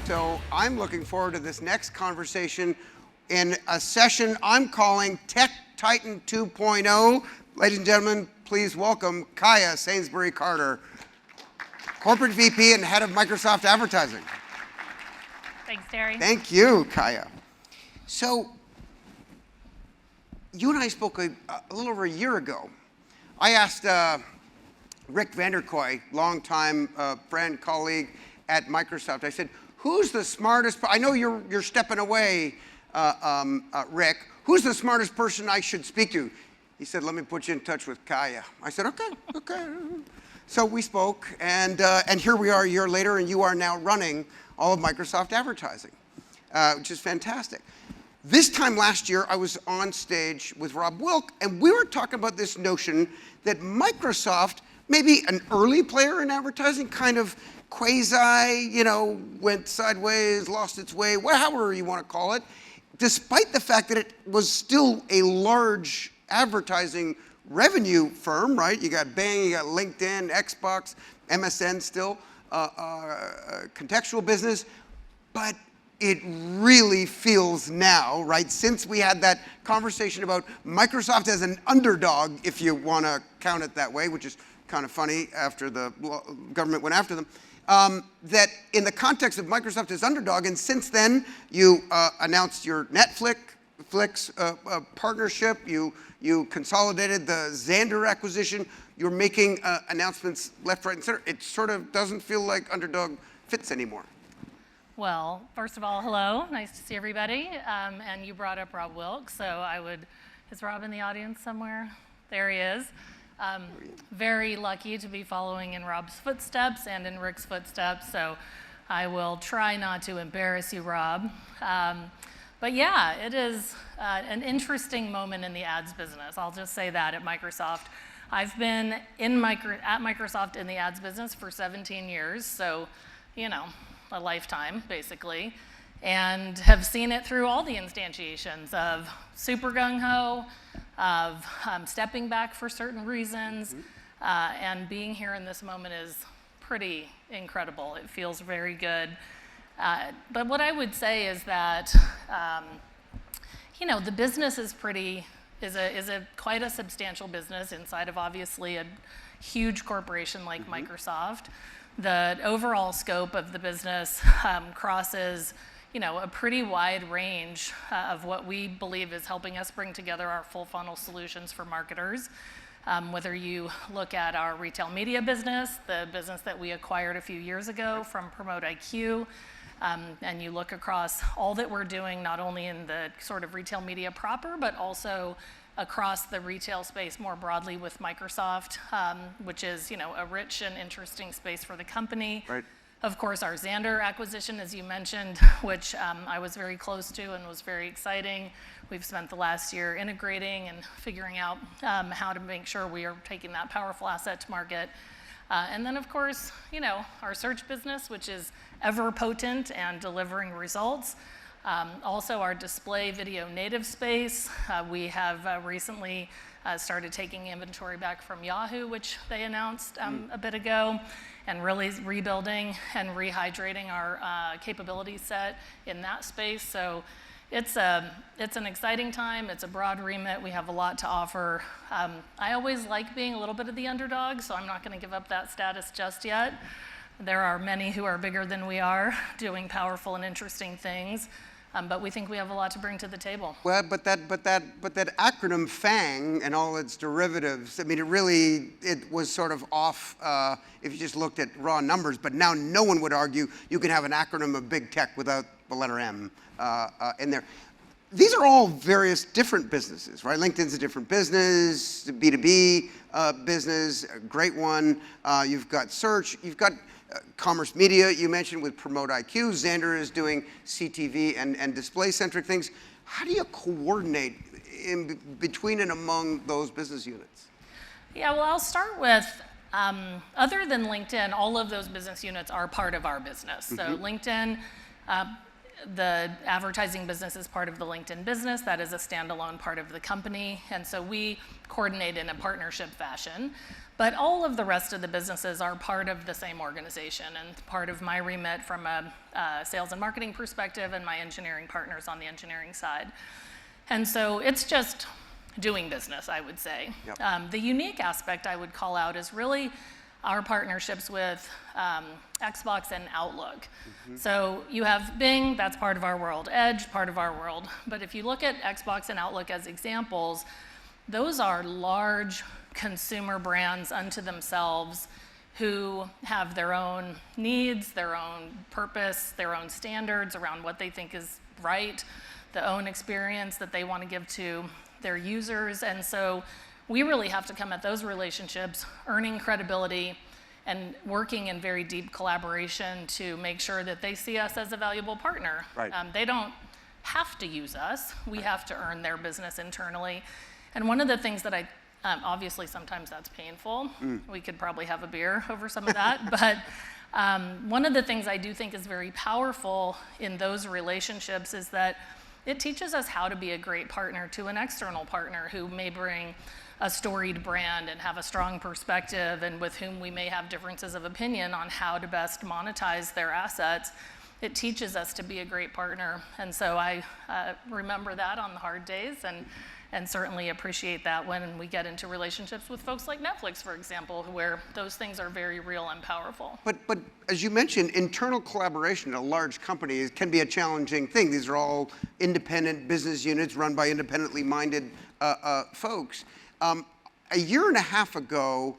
So I'm looking forward to this next conversation in a session I'm calling Tech Titan 2.0. Ladies and gentlemen, please welcome Kya Sainsbury-Carter, Corporate VP and Head of Microsoft Advertising. Thanks, Terry. Thank you, Kya. So, you and I spoke a little over a year ago. I asked Rick Vanderkooy, longtime friend, colleague at Microsoft, I said, who's the smartest, I know you're stepping away, Rick, who's the smartest person I should speak to? He said, let me put you in touch with Kya. I said, okay. So we spoke, and here we are a year later, and you are now running all of Microsoft Advertising, which is fantastic. This time last year, I was on stage with Rob Wilk, and we were talking about this notion that Microsoft, maybe an early player in advertising, kind of quasi, went sideways, lost its way, however you want to call it, despite the fact that it was still a large advertising revenue firm, right? You got Bing, you got LinkedIn, Xbox, MSN still, contextual business, but it really feels now, right, since we had that conversation about Microsoft as an underdog, if you want to count it that way, which is kind of funny after the government went after them, that in the context of Microsoft as underdog, and since then you announced your Netflix partnership, you consolidated the Xandr acquisition, you're making announcements left, right, and center. It sort of doesn't feel like underdog fits anymore. Well, first of all, hello. Nice to see everybody. And you brought up Rob Wilk, so is Rob in the audience somewhere? There he is. Very lucky to be following in Rob's footsteps and in Rick's footsteps, so I will try not to embarrass you, Rob. But yeah, it is an interesting moment in the ads business. I'll just say that at Microsoft. I've been at Microsoft in the ads business for 17 years, so, a lifetime, basically, and have seen it through all the instantiations of super gung-ho, of stepping back for certain reasons, and being here in this moment is pretty incredible. It feels very good. But what I would say is that, the business is quite a substantial business inside of obviously a huge corporation like Microsoft. The overall scope of the business crosses, a pretty wide range of what we believe is helping us bring together our full funnel solutions for marketers. Whether you look at our retail media business, the business that we acquired a few years ago from Promote IQ, and you look across all that we're doing, not only in the sort of retail media proper, but also across the retail space more broadly with Microsoft, which is, a rich and interesting space for the company. Right. Of course, our Xandr acquisition, as you mentioned, which I was very close to and was very exciting. We've spent the last year integrating and figuring out how to make sure we are taking that powerful asset to market. And then, of course, our search business, which is ever potent and delivering results. Also, our display video native space. We have recently started taking inventory back from Yahoo, which they announced a bit ago, and really rebuilding and rehydrating our capability set in that space. So it's an exciting time. It's a broad remit. We have a lot to offer. I always like being a little bit of the underdog, so I'm not going to give up that status just yet. There are many who are bigger than we are doing powerful and interesting things. But we think we have a lot to bring to the table. Well, but that acronym FANG and all its derivatives, I mean, it was sort of off if you just looked at raw numbers, but now no one would argue you can have an acronym of big tech without the letter M in there. These are all various different businesses, right? LinkedIn's a different business, the B2B business, a great one. You've got search, you've got commerce media, you mentioned with Promote IQ. Xandr is doing CTV and display-centric things. How do you coordinate in between and among those business units? Yeah, well, I'll start with, other than LinkedIn, all of those business units are part of our business. So LinkedIn the advertising business is part of the LinkedIn business. That is a standalone part of the company. And so we coordinate in a partnership fashion. But all of the rest of the businesses are part of the same organization and part of my remit from a sales and marketing perspective and my engineering partners on the engineering side. And so it's just doing business, I would say. Yep. The unique aspect I would call out is really our partnerships with Xbox and Outlook. So you have Bing, that's part of our world, Edge, part of our world. But if you look at Xbox and Outlook as examples, those are large consumer brands unto themselves who have their own needs, their own purpose, their own standards around what they think is right, the own experience that they want to give to their users. And so we really have to come at those relationships, earning credibility and working in very deep collaboration to make sure that they see us as a valuable partner. Right. They don't have to use us. We have to earn their business internally. And one of the things that obviously sometimes that's painful. We could probably have a beer over some of that. But one of the things I do think is very powerful in those relationships is that it teaches us how to be a great partner to an external partner who may bring a storied brand and have a strong perspective and with whom we may have differences of opinion on how to best monetize their assets. It teaches us to be a great partner. And so I remember that on the hard days and certainly appreciate that when we get into relationships with folks like Netflix, for example, where those things are very real and powerful. But as you mentioned, internal collaboration at a large company can be a challenging thing. These are all independent business units run by independently minded folks. A year and a half ago,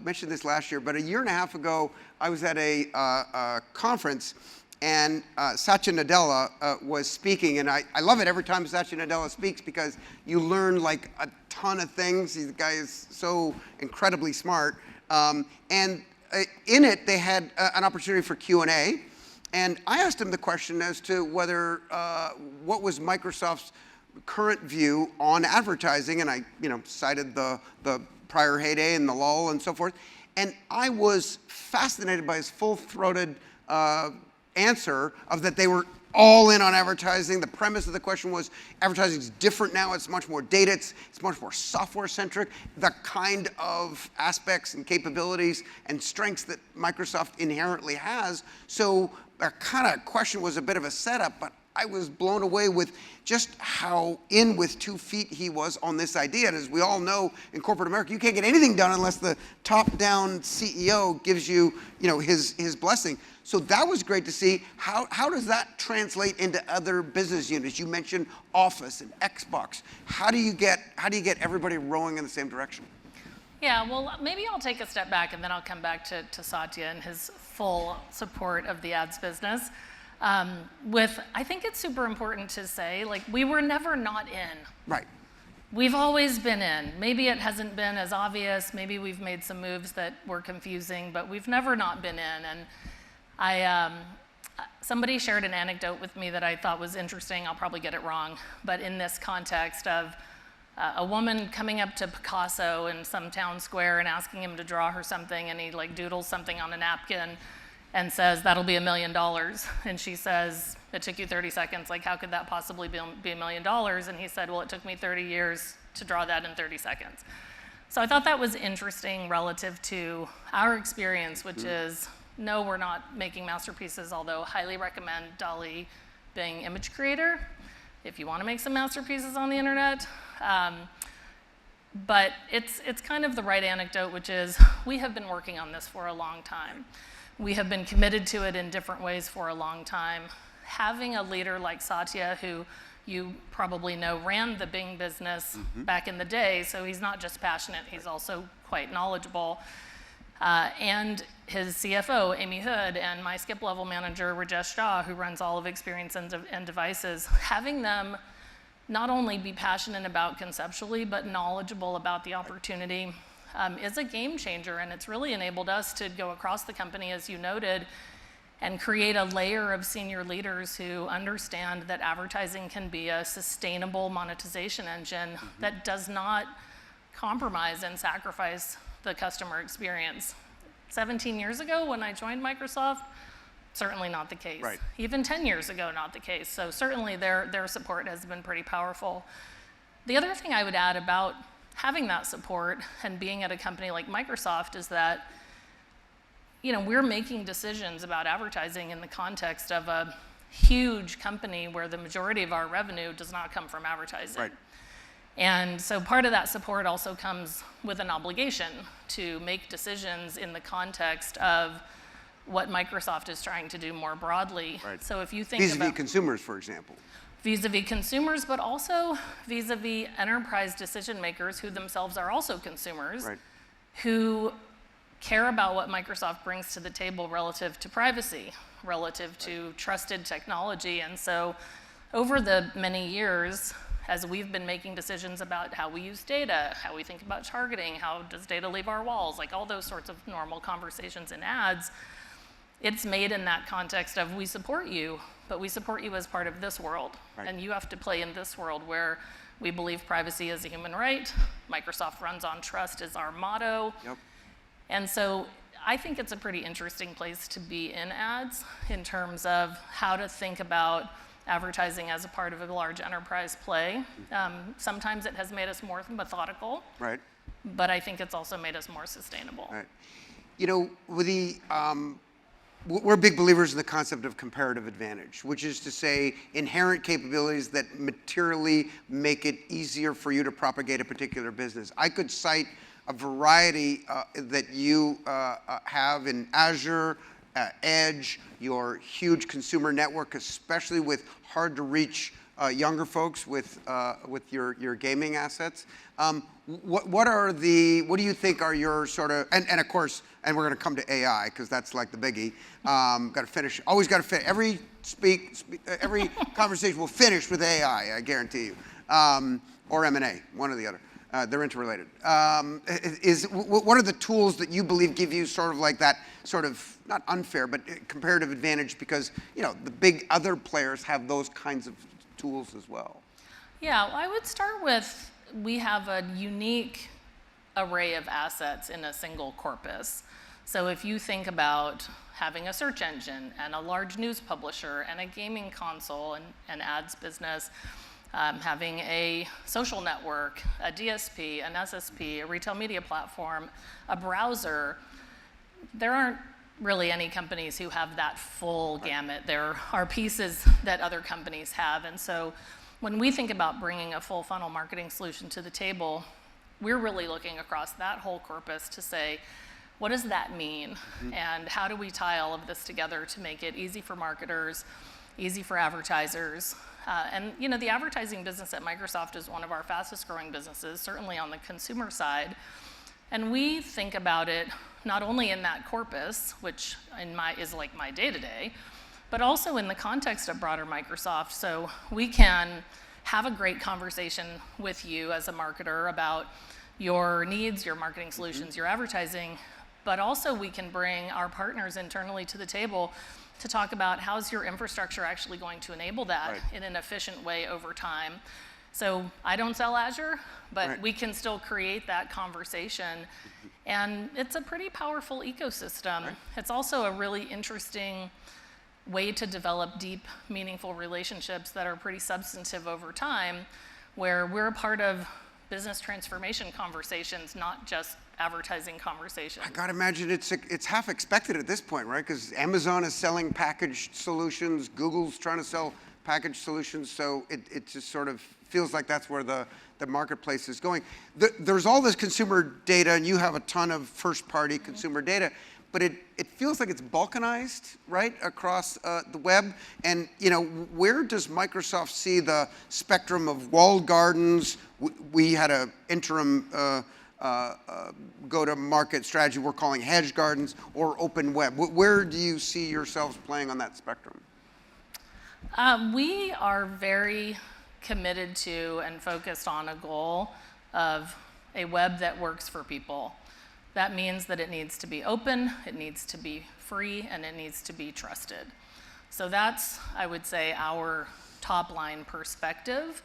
mentioned this last year, but a year and a half ago, I was at a conference and Satya Nadella was speaking, and I love it every time Satya Nadella speaks because you learn like a ton of things. The guy is so incredibly smart. And in it, they had an opportunity for Q&A, and I asked him the question as to whether what was Microsoft's current view on advertising, and I cited the prior heyday and the lull and so forth, and I was fascinated by his full-throated answer of that they were all in on advertising. The premise of the question was advertising is different now. It's much more data. It's much more software centric. The kind of aspects and capabilities and strengths that Microsoft inherently has. So a kind of question was a bit of a setup, but I was blown away with just how in with 2 feet he was on this idea. And as we all know, in corporate America, you can't get anything done unless the top-down CEO gives you, his blessing. So that was great to see. How does that translate into other business units? You mentioned Office and Xbox. How do you get everybody rowing in the same direction? Yeah, well, maybe I'll take a step back and then I'll come back to Satya and his full support of the ads business. I think it's super important to say, we were never not in. Right. We've always been in. Maybe it hasn't been as obvious. Maybe we've made some moves that were confusing, but we've never not been in. And somebody shared an anecdote with me that I thought was interesting. I'll probably get it wrong, but in this context of a woman coming up to Picasso in some town square and asking him to draw her something, and he doodles something on a napkin and says, "That'll be $1 million." And she says, "It took you 30 seconds. How could that possibly be $1 million?" And he said, "Well, it took me 30 years to draw that in 30 seconds. So I thought that was interesting relative to our experience, which is, no, we're not making masterpieces, although highly recommend DALL-E Bing Image Creator if you want to make some masterpieces on the internet. But it's kind of the right anecdote, which is we have been working on this for a long time. We have been committed to it in different ways for a long time. Having a leader like Satya, who you probably know ran the Bing business back in the day, so he's not just passionate, he's also quite knowledgeable. And his CFO, Amy Hood, and my skip level manager, Rajesh Shah, who runs all of Experience and Devices, having them not only be passionate about conceptually, but knowledgeable about the opportunity is a game changer. And it's really enabled us to go across the company, as you noted, and create a layer of senior leaders who understand that advertising can be a sustainable monetization engine that does not compromise and sacrifice the customer experience. 17 years ago, when I joined Microsoft, certainly not the case. Right. Even 10 years ago, not the case. So certainly their support has been pretty powerful. The other thing I would add about having that support and being at a company like Microsoft is that, you know, we're making decisions about advertising in the context of a huge company where the majority of our revenue does not come from advertising. Right. And so part of that support also comes with an obligation to make decisions in the context of what Microsoft is trying to do more broadly. Right. So if you think vis-a-vis consumers, for example. Vis-a-vis consumers, but also vis-a-vis enterprise decision makers who themselves are also consumers, Right. who care about what Microsoft brings to the table relative to privacy, relative to trusted technology. And so over the many years, as we've been making decisions about how we use data, how we think about targeting, how does data leave our walls, like all those sorts of normal conversations in ads, it's made in that context of we support you, but we support you as part of this world. Right. And you have to play in this world where we believe privacy is a human right. Microsoft runs on trust is our motto. Yep. And so I think it's a pretty interesting place to be in ads in terms of how to think about advertising as a part of a large enterprise play. Sometimes it has made us more methodical, Right. but I think it's also made us more sustainable. Right. You know, with we're big believers in the concept of comparative advantage, which is to say inherent capabilities that materially make it easier for you to propagate a particular business. I could cite a variety that you have in Azure, Edge, your huge consumer network, especially with hard to reach younger folks with your gaming assets. What do you think are your sort of, and of course, and we're going to come to AI because that's like the biggie. Got to finish, always got to finish. Every conversation will finish with AI, I guarantee you. Or M&A, one or the other. They're interrelated. What are the tools that you believe give you sort of like that sort of, not unfair, but comparative advantage because, you know, the big other players have those kinds of tools as well? Yeah, well, I would start with, we have a unique array of assets in a single corpus. So if you think about having a search engine and a large news publisher and a gaming console and ads business, having a social network, a DSP, an SSP, a retail media platform, a browser, there aren't really any companies who have that full gamut. There are pieces that other companies have. And so when we think about bringing a full funnel marketing solution to the table, we're really looking across that whole corpus to say, what does that mean? Mm-hmm. And how do we tie all of this together to make it easy for marketers, easy for advertisers? And you know, the advertising business at Microsoft is one of our fastest growing businesses, certainly on the consumer side. And we think about it not only in that corpus, which is like my day-to-day, but also in the context of broader Microsoft. So we can have a great conversation with you as a marketer about your needs, your marketing solutions, your advertising, but also we can bring our partners internally to the table to talk about how's your infrastructure actually going to enable that in an efficient way over time. So I don't sell Azure, but we can still create that conversation. And it's a pretty powerful ecosystem. It's also a really interesting way to develop deep, meaningful relationships that are pretty substantive over time, where we're a part of business transformation conversations, not just advertising conversations. I gotta imagine it's half expected at this point, right? Because Amazon is selling packaged solutions, Google's trying to sell packaged solutions, so it just sort of feels like that's where the marketplace is going. There's all this consumer data, and you have a ton of first-party consumer data, but it feels like it's balkanized, right, across the web. And you know, where does Microsoft see the spectrum of walled gardens? We had an interim go-to-market strategy we're calling hedge gardens, or open web. Where do you see yourselves playing on that spectrum? We are very committed to and focused on a goal of a web that works for people. That means that it needs to be open, it needs to be free, and it needs to be trusted. So that's, I would say, our top line perspective.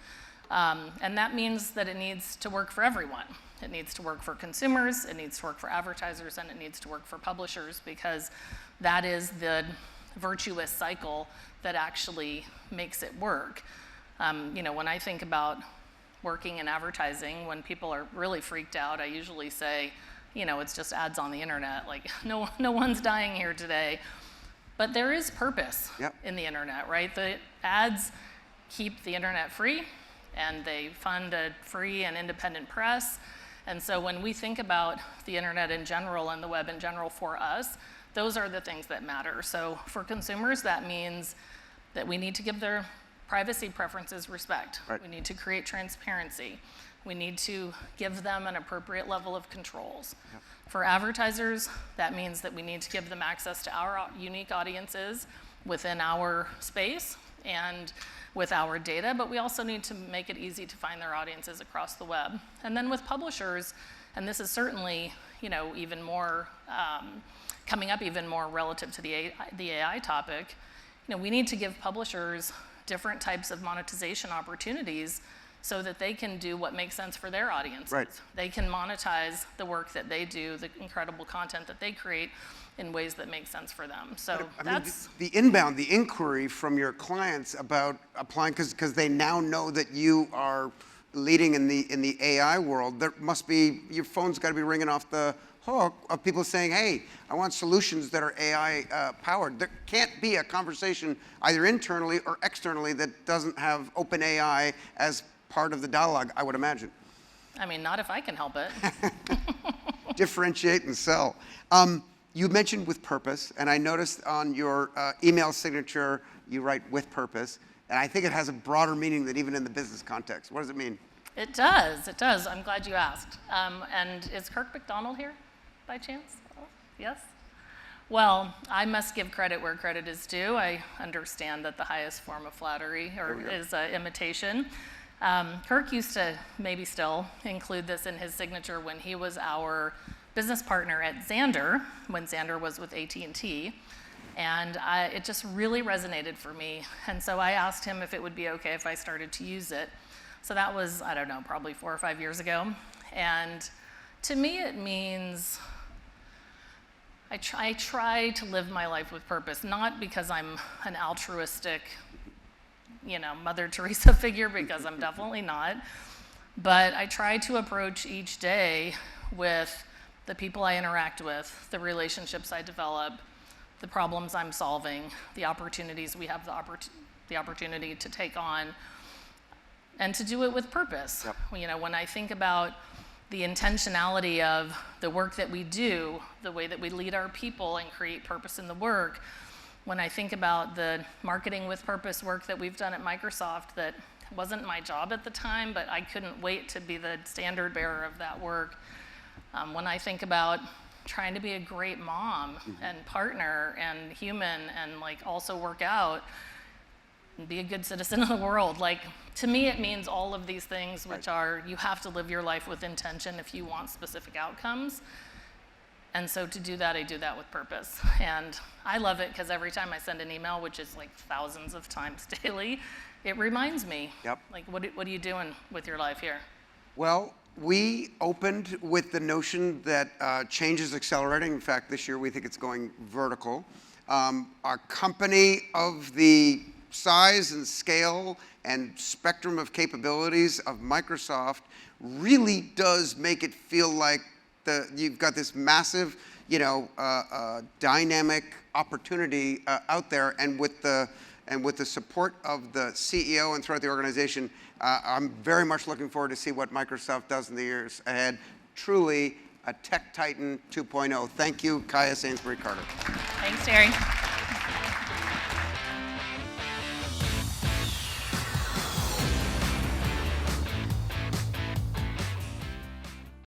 And that means that it needs to work for everyone. It needs to work for consumers, it needs to work for advertisers, and it needs to work for publishers, because that is the virtuous cycle that actually makes it work. When I think about working in advertising, when people are really freaked out, I usually say, it's just ads on the internet. Like, no one's dying here today. But there is purpose in the internet, right? The ads keep the internet free, and they fund a free and independent press. And so when we think about the internet in general and the web in general for us, those are the things that matter. So for consumers, that means that we need to give their privacy preferences respect. Right. We need to create transparency. We need to give them an appropriate level of controls. Yep. For advertisers, that means that we need to give them access to our unique audiences within our space and with our data, but we also need to make it easy to find their audiences across the web. And then with publishers, and this is certainly even more, coming up even more relative to the AI topic, we need to give publishers different types of monetization opportunities so that they can do what makes sense for their audiences. Right. They can monetize the work that they do, the incredible content that they create in ways that make sense for them. So that's the inbound, the inquiry from your clients about applying, because they now know that you are leading in the AI world. There must be, your phone's got to be ringing off the hook of people saying, hey, I want solutions that are AI powered. There can't be a conversation either internally or externally that doesn't have open AI as part of the dialogue, I would imagine. I mean, not if I can help it. Differentiate and sell. You mentioned with purpose, and I noticed on your email signature, you write with purpose, and I think it has a broader meaning than even in the business context. What does it mean? It does. I'm glad you asked. And is Kirk McDonald here by chance? Oh, yes? Well, I must give credit where credit is due. I understand that the highest form of flattery is imitation. Kirk used to maybe still include this in his signature when he was our business partner at Xandr, when Xandr was with AT&T, and it just really resonated for me. And so I asked him if it would be okay if I started to use it. So that was, I don't know, probably 4 or 5 years ago. And to me, it means I try to live my life with purpose, not because I'm an altruistic, Mother Teresa figure, because I'm definitely not, but I try to approach each day with the people I interact with, the relationships I develop, the problems I'm solving, the opportunities we have the opportunity to take on, and to do it with purpose. Yep. When I think about the intentionality of the work that we do, the way that we lead our people and create purpose in the work, when I think about the marketing with purpose work that we've done at Microsoft that wasn't my job at the time, but I couldn't wait to be the standard bearer of that work. When I think about trying to be a great mom and partner and human and also work out and be a good citizen of the world, to me it means all of these things, which are, you have to live your life with intention if you want specific outcomes. And so to do that, I do that with purpose. And I love it because every time I send an email, which is thousands of times daily, it reminds me, what are you doing with your life here? Well, we opened with the notion that change is accelerating. In fact, this year we think it's going vertical. A company of the size and scale and spectrum of capabilities of Microsoft really does make it feel like you've got this massive, dynamic opportunity out there, and with the support of the CEO and throughout the organization, I'm very much looking forward to see what Microsoft does in the years ahead. Truly a tech titan 2.0. Thank you, Kya Sainsbury-Carter. Thanks, Terry.